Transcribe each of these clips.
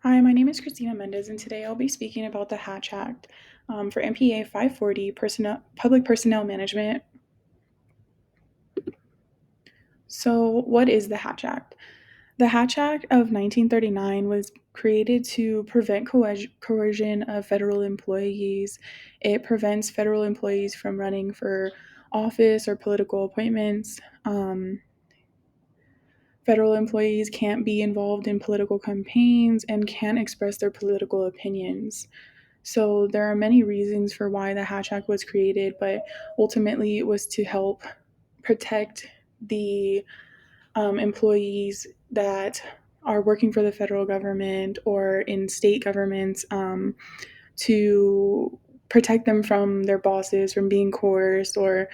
Hi, my name is Christina Mendez, and today I'll be speaking about the Hatch Act for MPA 540, Public Personnel Management. So, what is the Hatch Act? The Hatch Act of 1939 was created to prevent coercion of federal employees. It prevents federal employees from running for office or political appointments. Federal employees can't be involved in political campaigns and can't express their political opinions. So there are many reasons for why the Hatch Act was created, but ultimately it was to help protect the employees that are working for the federal government or in state governments, to protect them from their bosses, from being coerced, or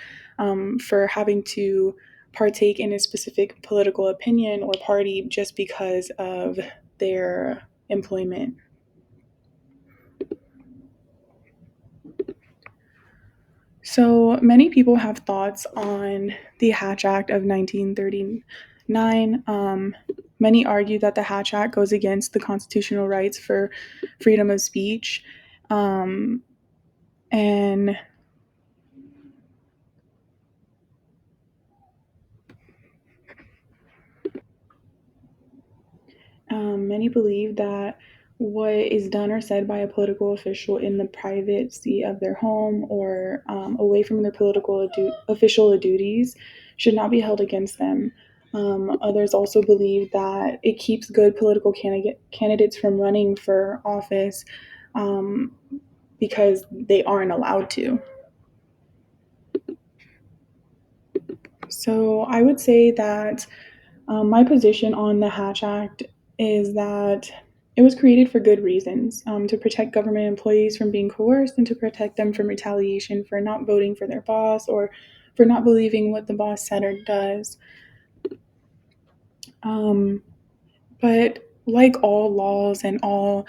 for having to partake in a specific political opinion or party just because of their employment. So many people have thoughts on the Hatch Act of 1939. Many argue that the Hatch Act goes against the constitutional rights for freedom of speech. Um, and Many believe that what is done or said by a political official in the privacy of their home or away from their official duties should not be held against them. Others also believe that it keeps good political candidates from running for office, um, because they aren't allowed to. So I would say that my position on the Hatch Act is that it was created for good reasons, to protect government employees from being coerced and to protect them from retaliation for not voting for their boss or for not believing what the boss said or does. Um, but like all laws and all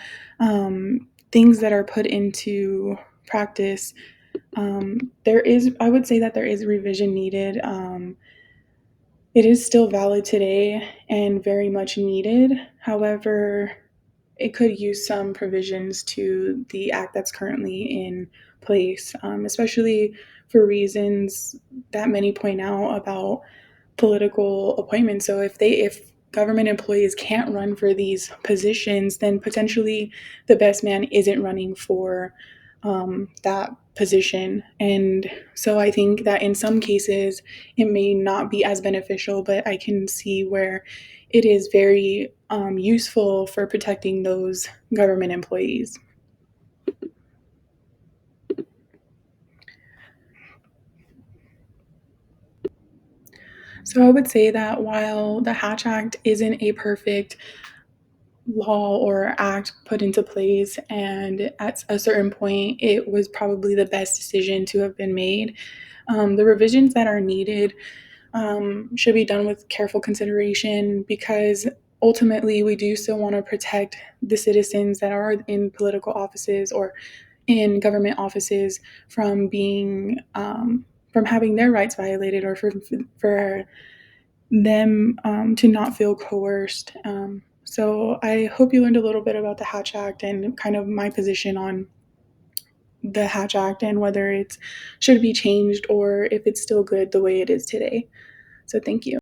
things that are put into practice, I would say that there is revision needed. It is still valid today and very much needed. However, it could use some provisions to the act that's currently in place, especially for reasons that many point out about political appointments. So if government employees can't run for these positions, then potentially the best man isn't running for that position. And so I think that in some cases it may not be as beneficial, but I can see where it is very useful for protecting those government employees. So I would say that while the Hatch Act isn't a perfect law or act put into place, and at a certain point it was probably the best decision to have been made, the revisions that are needed should be done with careful consideration, because ultimately we do still want to protect the citizens that are in political offices or in government offices from being from having their rights violated, or for them to not feel coerced. So I hope you learned a little bit about the Hatch Act and kind of my position on the Hatch Act and whether it should be changed or if it's still good the way it is today. So thank you.